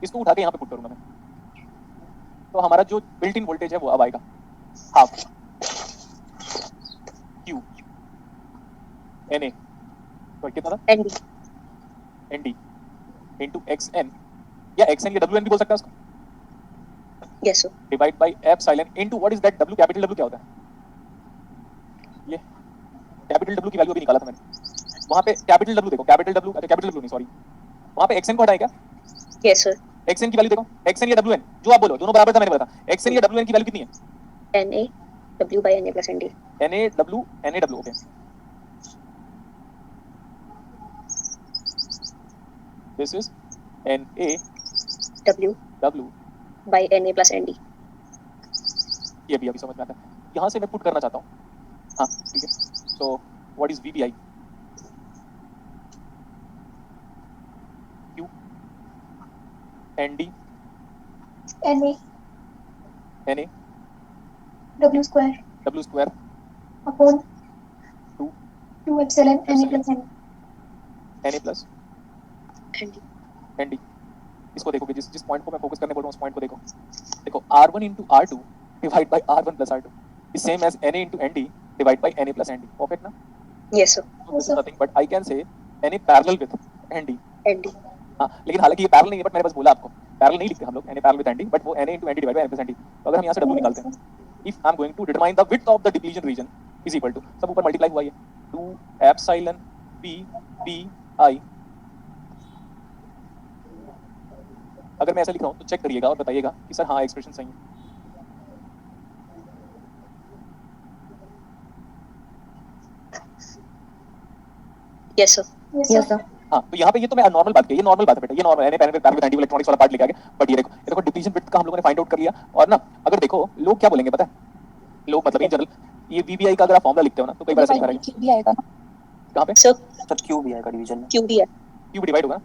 इसको उठा के यहाँ पे पुट करूंगा मैं, तो हमारा जो बिल्ट इन वोल्टेज है वो अब आएगा हाफ Q NA, तो कितना था, And D. ND into XN, या XN या WN भी बोल सकता है उसको, Yes sir. Divide by epsilon into what is that W, capital W क्या होता है, ये कैपिटल W की वैल्यू अभी निकाला था मैंने, वहां पे कैपिटल W देखो, कैपिटल W, अच्छा कैपिटल W नहीं सॉरी, वहां पे XN को हटाएं क्या, Yes sir. XN की वैल्यू देखो, XN या WN जो आप बोलो, दोनों बराबर था, मैंने बताया XN या WN की वैल्यू कितनी है, NA W by NA plus ND. NA W, okay, this is NA W W, by NA plus ND. ये भी अभी समझ में आता है, यहाँ से मैं पुट करना चाहता हूँ, हाँ ठीक है, सो what is VBI, Q ND NA. NA W square. W square Upon 2 2 epsilon NA plus N. NA plus ND. ND, इसको देखोगे, जिस जिस पॉइंट को मैं फोकस करने बोल रहा हूँ उस पॉइंट को देखो, देखो R1 into R2 divide by R1 plus R2 is same as NA into ND divide by NA plus ND, perfect ना, Yes sir. so this is nothing but I can say NA parallel with ND, ND. हाँ लेकिन हालांकि ये parallel नहीं है, but मैंने बस बोला आपको पैरेलल नहीं लिखते हम लोग, NA parallel with ND, but वो NA into ND divide by NA plus ND, तो अगर हम यहाँ से W निकालते हैं, if I am going to determine the width of the depletion region is equal to, सब ऊपर मल्टीप्लाई हुआ ये 2 एप्सिलॉन VBI, अगर मैं ऐसा लिख रहा हूँ तो चेक करिएगा और बताइएगा कि सर हाँ एक्सप्रेशन सही है, Yes sir. Yes, sir. हाँ तो यहाँ पे ये तो मैं नॉर्मल बात की, ये नॉर्मल बात है बेटा, ये नॉर्मल है, पैरेलल विद एंटी इलेक्ट्रॉनिक्स वाला पार्ट लेके आ गए, बट ये देखो डिप्लीशन विड्थ का हम लोगों ने फाइंड आउट कर लिया, और ना अगर देखो लोग क्या बोलेंगे पता है, लोग मतलब इन जनरल ये VBI का अगर आप फॉर्मूला लिखते हो ना तो कई बार ऐसा लिखा रहेगा, भी आएगा ना? कहाँ पे Sir. सर क्यू भी आएगा डिवीजन में। QB है. Q डिवाइड होगा ना,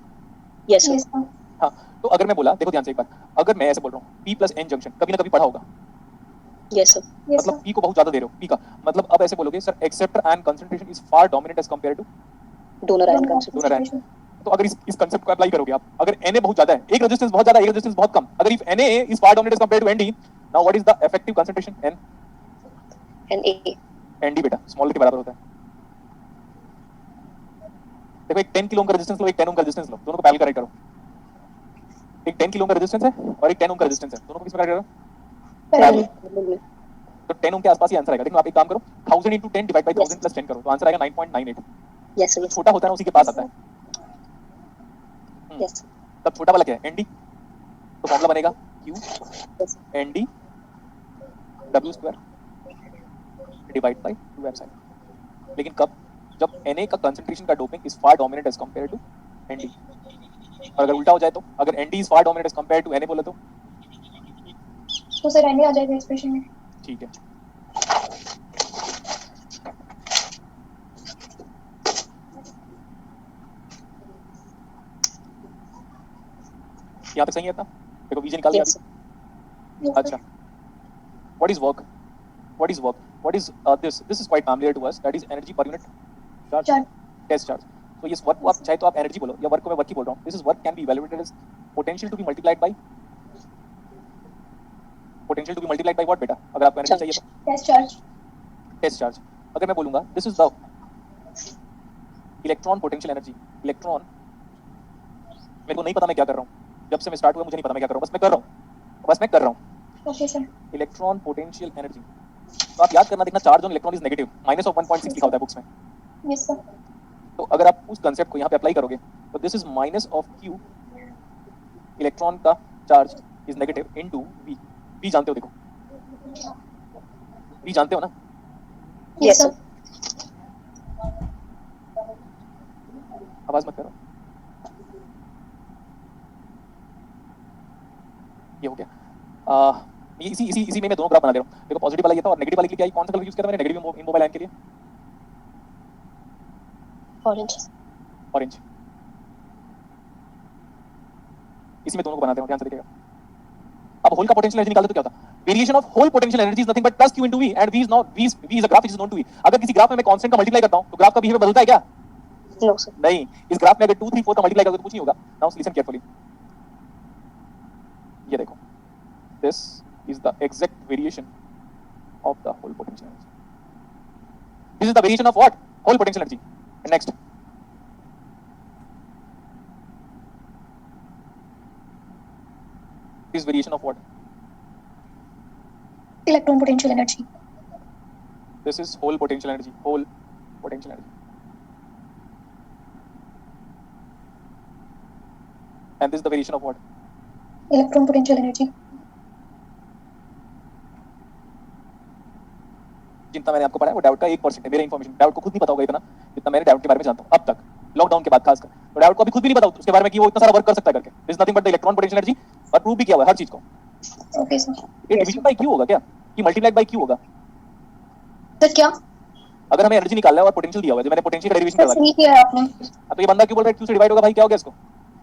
Yes sir. Yes, sir. हाँ तो अगर मैं बोला, देखो ध्यान से एक बार, अगर मैं ऐसे बोल रहा हूँ P प्लस N जंक्शन, कभी ना कभी पढ़ा होगा, Yes sir. Yes, मतलब sir. P को बहुत ज्यादा दे रहे हो, P का मतलब अब ऐसे बोलोगे sir acceptor ion concentration is far dominant as compare to Donor ion concentration. Donor ion, तो अगर इस कंसेप्ट को अप्लाई करोगे आप, अगर Na बहुत ज्यादा है, एक रेजिस्टेंस बहुत ज्यादा है, एक रेजिस्टेंस बहुत कम, अगर if Na is far dominant as compare to ND, now what is the effective concentration N, NA. ND बेटा स्मॉल के बराबर होता है, देखो एक 10 किलो ओम का रेजिस्टेंस लो, एक 10 ओम का रेजिस्टेंस लो, दोनों को पैरेलल कनेक्ट करो, एक 10 किलो ओम का रेजिस्टेंस है और एक 10 ओम का रेजिस्टेंस है, दोनों को किस में कनेक्ट करो, Parallel. तो 10 ओम के आसपास ही आंसर आएगा, लेकिन आप एक काम करो 1000 into 10 डिवाइड बाय 1000 प्लस 10 करो, तो आंसर आएगा 9.98, Yes sir. Yes. छोटा होता है ना उसी के पास आता है, Yes. तब छोटा वाला क्या है ND, तो फॉर्मूला बनेगा Q Yes. ND W square divide by 2 epsilon, लेकिन कब, जब Na का कंसंट्रेशन का doping is far dominant as compare to ND, और अगर उल्टा हो जाए तो, अगर ND is far dominant as compare to Na बोले तो तो सर NA आ जाएगा एक्सप्रेशन में। ठीक है, यहाँ तक सही है इतना? देखो VJ निकाल दिया Yes, अभी। sir. Yes, अच्छा, what is work? What is work? What is this? This is quite familiar to us. That is energy per unit charge, Charge. test charge. So yes, work को आप चाहे तो आप energy बोलो या work को मैं वर्क ही बोल रहा हूँ. This is work can be evaluated as potential to be multiplied by what बेटा? अगर आपको एनर्जी चाहिए Charge. तो Test charge. Test charge. अगर मैं बोलूंगा this is the electron potential energy. Electron, मेरे को नहीं पता मैं क्या कर रहा हूँ. जब से मैं स्टार्ट हुआ मुझे नहीं पता मैं क्या कर रहा हूँ. बस मैं कर रहा हूँ. Okay, sir. Electron potential energy. तो आप याद करना, देखना charge on electron is negative, -1.6 लिखा होता है बुक्स में. Yes, sir. तो अगर आप उस कंसेप्ट को यहाँ पे अप्लाई करोगे तो दिस इज -Q, इलेक्ट्रॉन का charge is negative into V. V जानते हो, देखो V जानते हो ना? Yes, sir. आवाज मत करो. ये हो गया. इसी में मैं दोनों ग्राफ बना दे रहा हूँ. देखो पॉजिटिव वाला ये था और नेगेटिव वाले के लिए क्या, कौन सा कलर यूज किया था मैंने नेगेटिव इमोबाइल आयन के लिए? Orange. ऑरेंज. इसी में दोनों को बनाते हैं, ध्यान से देखिएगा. अब होल का पोटेंशियल एनर्जी निकालते तो क्या होता? Variation of hole potential energy is nothing but plus Q into V and V is now V is a graph which is known to V. अगर किसी ग्राफ में मैं कांस्टेंट का मल्टीप्लाई करता हूं तो ग्राफ का बिहेवियर बदलता है क्या? No, sir. नहीं. इस ग्राफ में अगर 2 3 4 का मल्टीप्लाई करोगे तो कुछ नहीं होगा. Now listen carefully. ये देखो, this is the exact variation of the hole potential energy. This is the variation of what? Hole potential energy. And next, this variation of what? Electron potential energy. This is whole potential energy. Whole potential energy. And this is the variation of what? Electron potential energy. जितना मैंने आपको पढ़ाया वो doubt का 1% है. मेरा information doubt को खुद नहीं पता होगा इतना जितना मैंने डाउट के बारे में जानता हूँ अब तक, लॉकडाउन के बाद खासकर. तो डाउट को अभी खुद भी नहीं पता उसके बारे में कि वो इतना सारा वर्क कर सकता है करके. This is nothing but the electron potential energy. और प्रूव भी किया हुआ है हर चीज को. Okay, sir. ये डिवीजन बाय क्यू होगा क्या कि मल्टीप्लाइड बाय क्यू होगा? Sir, क्या? अगर हमें एनर्जी निकालना है और पोटेंशियल दिया हुआ है, जो मैंने पोटेंशियल का डेरिवेशन Sir, करवा सही किया है आपने. दिया, तो ये बंदा क्यों बोल रहा है क्यू से डिवाइड होगा? भाई क्या हो गया इसको?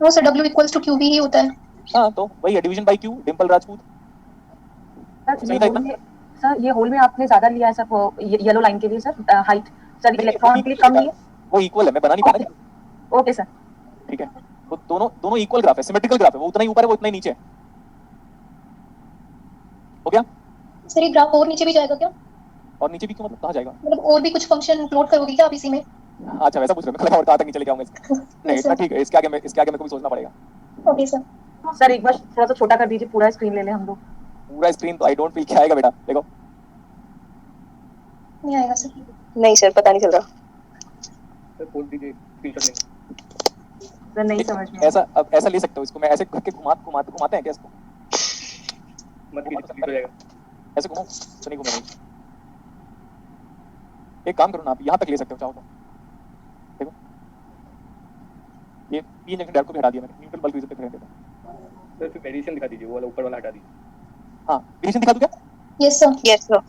No, sir. W equals to QV ही होता है. हाँ, तो वही है division bye Q. Dimple Rajput. Sir ये होल में, सर ये होल में आपने ज्यादा लिया है सर येलो लाइन के लिए सर हाइट. सर इलेक्ट्रॉन के लिए कम लिया. वो इक्वल है, मैं बना नहीं पाया क्या? Okay sir. ठीक है. तो दोनों इक्वल ग्राफ है, सिमेट्रिकल ग्राफ है. वो उतना ही ऊपर है, वो उतना ही नीचे है. हो गया? सर, ये ग्राफ और नीचे भी जाएगा क्या? और नीचे भी क्यों, मतलब कहाँ जाएगा? मतलब और भी कुछ फंक्शन प्लॉट करोगे क्या आप इसी में? अच्छा वैसा पूछ रहे हो. और कहाँ तक नीचे लेके आऊंगा इसको? नहीं इतना ठीक है. इसके आगे मेरे को भी सोचना पड़ेगा. Okay sir. सर एक बार थोड़ा सा छोटा कर दीजिए, पूरा स्क्रीन ले लें हम लोग. पूरा स्क्रीन तो आई डोंट फील क्या आएगा बेटा. देखो नहीं आएगा सर. नहीं सर, पता नहीं चल रहा. सर बोल दीजिए स्क्रीनशॉट लेंगे. सर नहीं समझ में. ऐसा अब ऐसा ले सकते हो इसको. मैं ऐसे करके घुमाते हैं क्या इसको? मत कीजिए, हो जाएगा. ऐसे घुमाओ तो नहीं घूमेगा. एक काम करो ना, आप यहाँ तक ले सकते हो चाहो तो. देखो ये पी इंजेक्शन डायरेक्ट को भी हटा दिया मैंने. न्यूट्रल बल्ब रीजन पे रहने देता. सर फिर वेरिएशन दिखा दीजिए, वो वाला ऊपर वाला हटा दीजिए. हाँ वेरिएशन दिखा दूं क्या? Yes sir. Yes, sir.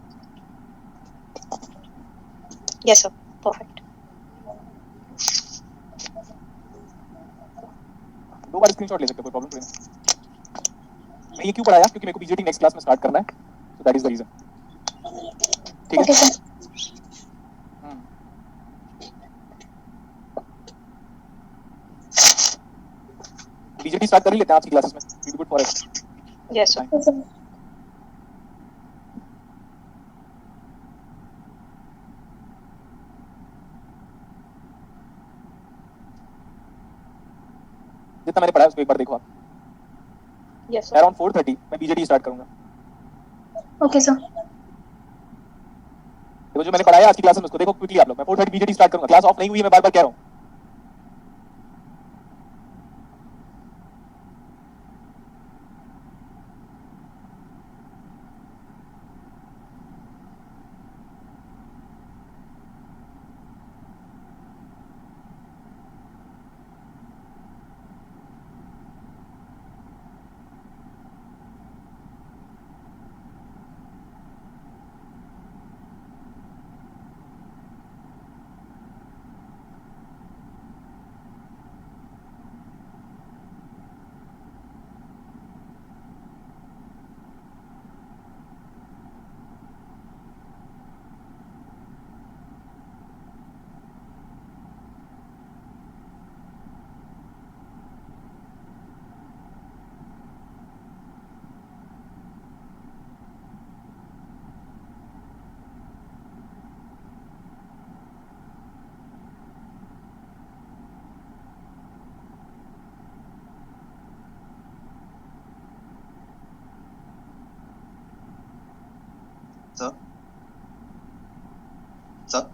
Yes, sir. Perfect. दो बार स्क्रीनशॉट ले सकते हो, कोई प्रॉब्लम नहीं. मैं ये क्यों पढ़ाया? क्योंकि मेरे को पीजीटी नेक्स्ट क्लास में स्टार्ट करना है. So that is the reason. ठीक ओके है. सर. पीजीटी स्टार्ट कर ही लेते हैं आज की क्लासेस में. Be good for us. Yes, sir. Yes sir. जितना मैंने पढ़ा है उसको एक बार देखो आप. Yes, sir. अराउंड 4:30 मैं बीजेटी स्टार्ट करूंगा. Okay sir. देखो जो मैंने पढ़ाया आज की क्लास में उसको देखो क्विकली आप लोग. मैं 4:30 बीजेटी स्टार्ट करूंगा. क्लास ऑफ नहीं हुई है, मैं बार-बार कह रहा हूं. सर सर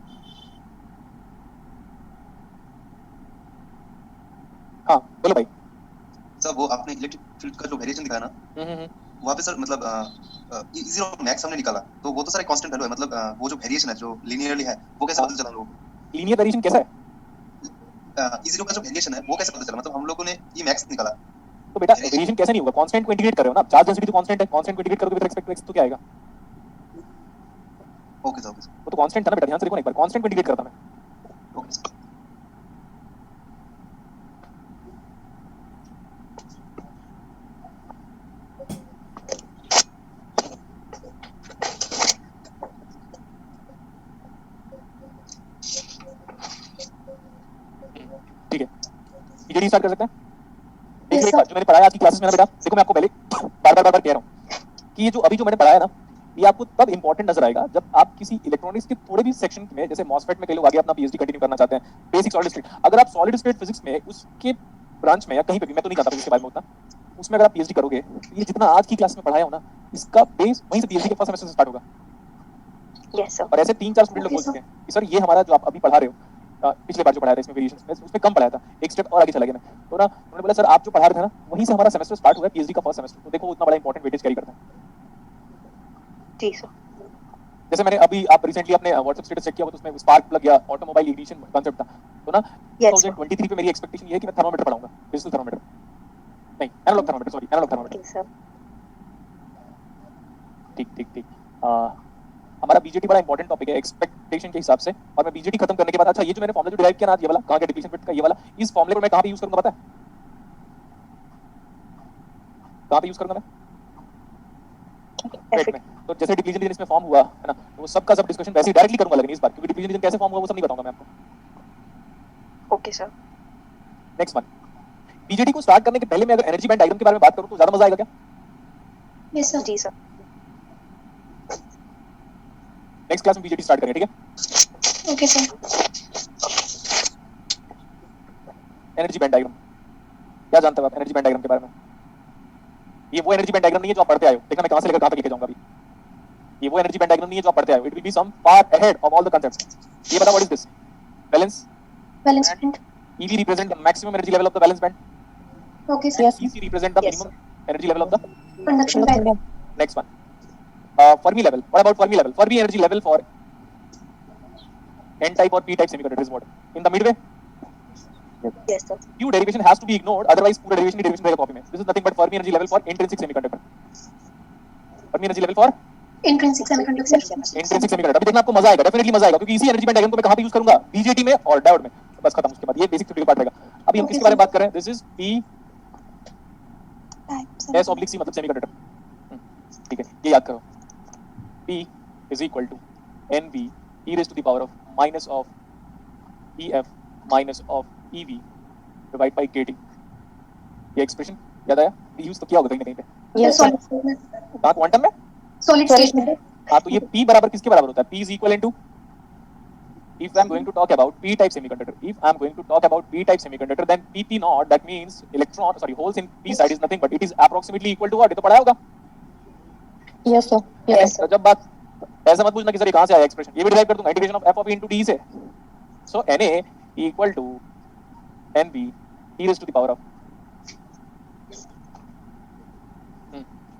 हाँ बोलो भाई। सर वो आपने इलेक्ट्रिक फील्ड का जो वेरिएशन दिखाया ना वहाँ पे सर मतलब इजी और मैक्स हमने निकाला तो वो तो सर एक कांस्टेंट वैल्यू है मतलब वो जो वेरिएशन है जो लिनियरली है वो कैसे हाँ। पता चला हम लोगों को लीनियर वेरिएशन कैसा है? इजी का जो वेरिएशन है वो कैसे पता चला मतलब हम लोगों ने ये मैक्स निकाला तो बेटा वेरिएशन वेरिएशन कैसे नहीं होगा? कांस्टेंट को इंटीग्रेट कर रहे हो ना, चार्ज डेंसिटी तो कांस्टेंट है, कांस्टेंट को इंटीग्रेट करोगे विद रिस्पेक्ट टू एक्स तो क्या आएगा? ओके सर वो तो कांस्टेंट था ना बेटा, ध्यान से देखो ना एक बार, कांस्टेंट को इंटीग्रेट करता मैं। ओके सर ठीक है, बीजेडी स्टार्ट कर सकते हैं। Yes, देखिए एक sir. बार जो मैंने पढ़ाया आज की क्लासेस में ना बेटा, देखो मैं आपको पहले बार बार कह रहा हूँ कि ये जो अभी जो मैंने पढ़ाया ना, ये आपको तब इंपॉर्टेंट नजर आएगा जब आप किसी इलेक्ट्रॉनिक्स के थोड़े भी सेक्शन में, जैसे मॉसफेट में कई लोग आगे अपना पीएचडी कंटिन्यू करना चाहते हैं, बेसिक सॉलिड स्टेट, अगर आप सॉलिड स्टेट फिजिक्स में उसके ब्रांच में या कहीं पे भी, मैं तो नहीं जानता इसके बारे में उतना, उसमें अगर आप पीएचडी करोगे तो ये जितना आज की क्लास में पढ़ाया हो ना, इसका बेस वहीं से पीएचडी के फर्स्ट सेमेस्टर से स्टार्ट होगा। यस सर और ऐसे 3-4 स्टूडेंट लोग Okay, बोल चुके हैं कि सर ये हमारा जो आप अभी पढ़ा रहे हो, पिछले बार जो पढ़ाया था इसमें वेरिएशन उसमें कम पढ़ाया था, एक स्टेप और आगे चला गया मैं, तो ना उन्होंने बोला सर आप जो पढ़ा रहे थे ना वहीं से हमारा सेमेस्टर स्टार्ट हुआ है पीएचडी का फर्स्ट सेमेस्टर, तो देखो वो उतना बड़ा इंपॉर्टेंट वेटेज कैरी करता है। जी सर जैसे मैंने अभी आप रिसेंटली अपने व्हाट्सएप स्टेटस चेक किया हो तो उसमें स्पार्क प्लग या ऑटोमोबाइल इग्निशन कांसेप्ट था, तो ना Yes, sir. 2023 पे मेरी एक्सपेक्टेशन ये है कि मैं थर्मोमीटर पढ़ाऊंगा, डिजिटल थर्मोमीटर नहीं, analog thermometer, sorry analog thermometer. ठीक सर ठीक हमारा बीजेटी बड़ा इंपॉर्टेंट टॉपिक है एक्सपेक्टेशन के हिसाब से, और मैं बीजेटी खत्म करने के बाद, अच्छा ये जो मैंने फॉर्मूला जो डिराइव किया ना, ये वाला कहां के डिप्लीशन फिट का, ये वाला, इस फॉर्मूले को मैं कहां पे यूज करूंगा पता है? कहां पे यूज करूंगा मैं? फिट में। तो जैसे डिप्लीशन रीजन इसमें फॉर्म हुआ है ना, तो वो सब का सब डिस्कशन वैसे ही डायरेक्टली करूंगा, लेकिन इस बार क्योंकि डिप्लीशन रीजन कैसे फॉर्म हुआ वो सब नहीं बताऊंगा मैं आपको। Okay sir next one, BJT को स्टार्ट करने के पहले मैं अगर एनर्जी बैंड डायग्राम के बारे में बात करूं तो ज्यादा मजा आएगा क्या? Yes, sir. जी सर नेक्स्ट क्लास में बीजेटी स्टार्ट करेंगे, ठीक है? Okay, sir. Energy band diagram क्या जानते हो आप एनर्जी बैंड डायग्राम के बारे में? ये वो एनर्जी बैंड डायग्राम नहीं है जो आप पढ़ते आए हो, देखना मैं कहां से लेकर कहां तक लेके जाऊंगा अभी। ये वो एनर्जी बैंड डायग्राम नहीं है जो आप पढ़ते आए हो, it will be some far ahead of all the concepts. ये बताओ what is this? Balance Balance band. EV represent the maximum energy level of the valence band. Okay, sir. Yes. EC represent the Yes, minimum energy level of the Conduction band. next one. Fermi level. What about Fermi level? Fermi energy level for N type or P type semiconductor is what? In the midway. Yes sir Q derivation has to be ignored, otherwise पूरा derivation ही derivation रहेगा copy में. This is nothing but Fermi energy level for intrinsic semiconductor. Fermi energy level for Intrinsic semiconductor. intrinsic semiconductor. अभी देखना आपको मजा आएगा, definitely मजा आएगा, क्योंकि इसी एनर्जी बैंड डायग्राम को मैं कहां पे यूज करूंगा? बीजेटी में और डायोड में। बस खत्म, उसके बाद ये बेसिक थ्योरी पार्ट रहेगा। अभी हम Okay, किसके बारे में sir. बात कर रहे हैं? This is P S oblique C मतलब सेमीकंडक्टर। ठीक है, ये याद करो। P is equal to NV e raised to the power of minus of EF minus of EV divided by KT। ये एक्सप्रेशन याद आया? ये यूज तो किया होगा कहीं ना कहीं पे। Yes, solid state में. कहाँ क्वांटम में? Solid state में. हाँ, तो ये P बराबर किसके बराबर होता है? P is equal to, if I am going to talk about P type semiconductor, if I am going to talk about P type semiconductor, then PP naught, that means holes in P side is nothing but it is approximately equal to what? ये तो पढ़ा होगा। Yes, sir. Yes, तो जब बात ऐसा मत पूछना कि सर ये कहाँ से आया एक्सप्रेशन, ये भी डिराइव कर दूंगा integration of f of into d से। सो Na equal to Nb e raised to the power of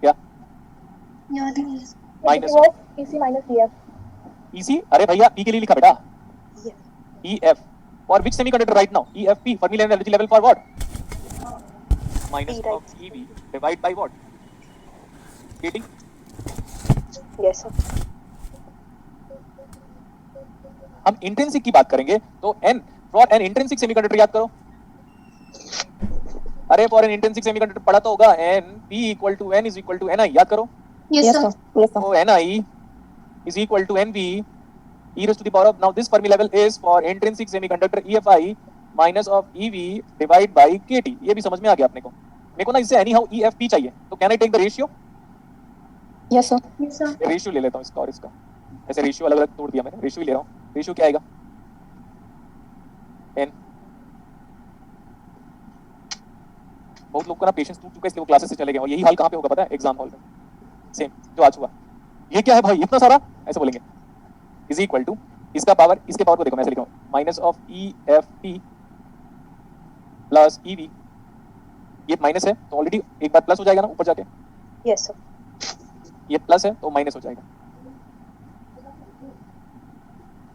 क्या याद ही नहीं है. Minus PC minus DF. EC, अरे भैया P के लिए लिखा बेटा, Yes. EF for which semiconductor right now? EFP, Fermi energy level for what? Minus P, of EV divide by what? KT। Yes sir हम इंट्रिंसिक की बात करेंगे तो N for an intrinsic semiconductor याद करो। अरे फॉर एन इंट्रिंसिक सेमीकंडक्टर पढ़ा तो होगा, N P equal to N is equal to Ni, याद करो। Yes, sir. Yes, sir. तो Ni is equal to Nv e raised to the power of, now this Fermi level is for intrinsic semiconductor EFI minus of EV divide by KT। ये भी समझ में आ गया अपने को। मेरे को ना इससे anyhow EFP चाहिए, तो can I take the ratio? Yes, sir. Yes, sir. Ratio ले लेता हूँ इसका और इसका, ऐसे रेशियो अलग अलग तोड़ दिया मैंने, रेशियो ही ले रहा हूँ। रेशियो क्या आएगा? n। बहुत लोग का ना पेशेंस टूट चुका है, इसलिए वो क्लासेस से चले गए, और यही हाल कहाँ पे होगा पता है? एग्जाम हॉल में, सेम जो आज हुआ। ये क्या है भाई इतना सारा, ऐसे बोलेंगे, इज इक्वल टू इसका पावर, इसके पावर को देखो मैं ऐसे लिख रहा हूँ, minus of E F P plus E V, ये माइनस है तो ऑलरेडी एक बार प्लस हो जाएगा ना ऊपर जाके, Yes, sir. ये प्लस है तो माइनस हो जाएगा,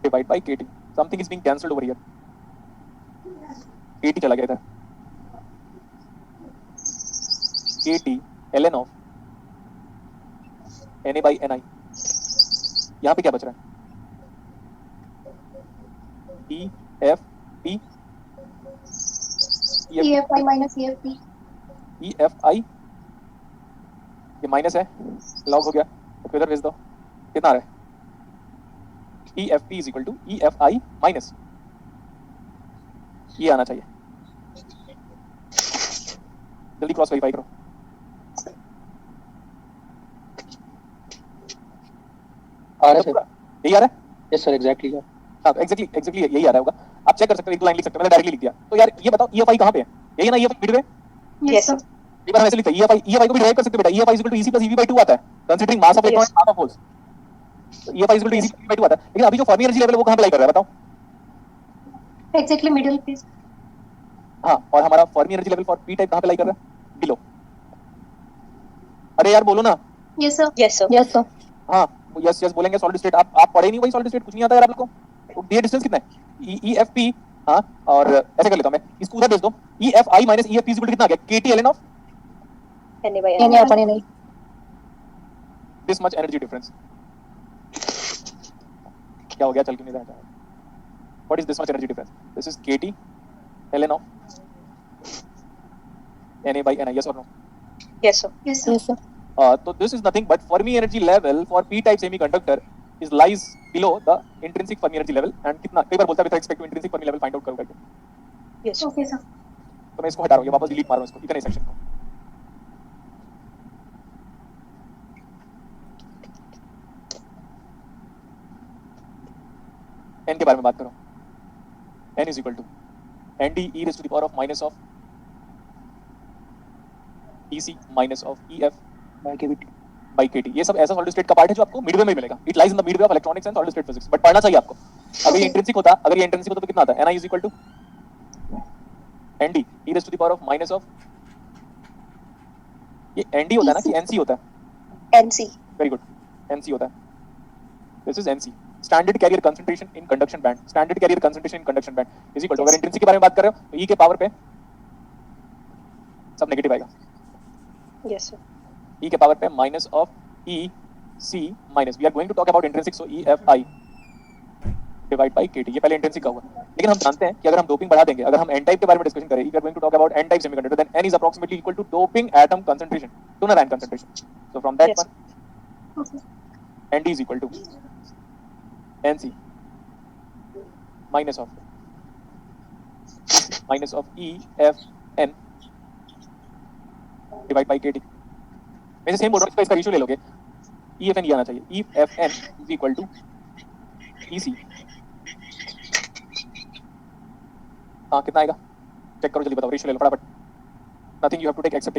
divide by KT, something is being cancelled over here, KT चला गया इधर, KT ln of Na by Ni, यहाँ पे क्या बच रहा है, E F P EFI minus EFP. E F I, ये माइनस है, लॉग हो गया तो इधर भेज दो, कितना आ रहा है, E F P is equal to E F I minus, ये आना चाहिए, जल्दी क्रॉस वेरीफाई करो, आ रहा है सर, यही आ रहा है, यस सर, एग्जैक्टली हाँ एग्जैक्टली यही आ रहा होगा, आप चेक कर सकते हो, एक दो लाइन लिख सकते हो, मैंने डायरेक्टली लिख दिया, तो यार ये बताओ EFI कहाँ पे है, यही है ना EFI मिडवे, Yes, sir. एक बार हम ऐसे लिखते हैं EFI को भी डिराइव कर सकते हो बेटा, EFI is equal to EC plus EV by 2 आता है, considering mass of electron and mass of holes, तो EFI is equal to EC plus EV by 2 आता है, लेकिन अभी जो फर्मी एनर्जी लेवल है वो कहाँ पे लाई कर रहा है बताओ, Exactly middle, please. हाँ, और हमारा Fermi energy level for P type कहाँ पे लाई कर रहा है, बिलो, अरे यार बोलो ना, Yes, sir. Yes, sir. Yes, sir. हाँ यस यस बोलेंगे, सॉलिड स्टेट आप पढ़े नहीं वही सॉलिड स्टेट, कुछ नहीं आता यार आप लोग को, ये डिस्टेंस कितना है, EFP, हाँ, और ऐसे कर लेता हूँ मैं, इसको उधर भेज दो, EFI minus EFP is equal to कितना आ गया, KT ln of Na by नहीं Ni. अपने नहीं. दिस मच एनर्जी डिफरेंस, क्या हो गया, चल क्यों नहीं रहा है, what is this much energy difference, this is KT ln of Na by Ni, yes or no, Yes, sir. Yes, sir. Yes, sir. so this is nothing but Fermi energy level for p type semiconductor is lies below the intrinsic Fermi energy level, and कितना कई बार बोलता है with respect to intrinsic Fermi level find out करो करके, Yes, sir. Okay, sir. तो मैं इसको हटा रहा हूँ, ये वापस डिलीट मार रहा हूँ इसको, इतने सेक्शन को, n के बारे में बात करो, n is equal to nd e raised to the power of minus of EC minus of EF by KT, ये सब ऐसा सॉलिड स्टेट का पार्ट है जो आपको मिडवे में मिलेगा, it lies in the Midway of electronics and solid state physics, but पढ़ना चाहिए आपको, अगर ये इंट्रिंसिक होता, अगर ये इंट्रिंसिक होता तो कितना आता है, Ni is equal to nd e raised to the power of minus of, ये nd होता है ना कि NC होता है, NC. वेरी गुड, NC होता है, this is NC, standard carrier concentration in conduction band, standard carrier concentration in conduction band is equal to, अगर इंट्रिंसिक के बारे में बात कर रहे हो तो E के पावर पे सब नेगेटिव आएगा, Yes, sir. E के पावर पे minus of E C minus, we are going to talk about intrinsic, so EFI divide by KT, ये पहले इंट्रिंसिक का हुआ, लेकिन हम जानते हैं कि अगर हम डोपिंग बढ़ा देंगे, अगर हम एन टाइप के बारे में डिस्कशन करें, we are going to talk about N type semiconductor, then N is approximately equal to doping atom concentration, donor ion concentration, so from that Yes. one Okay. ND is equal to NC minus of EFN divide by KT, मैं same बोल रहा हूँ, इसका ratio ले लोगे, EFN ये आना चाहिए, EFN is equal to EC, हाँ कितना आएगा चेक करो जल्दी बताओ, रेशियो ले लो फटाफट, nothing you have to take accept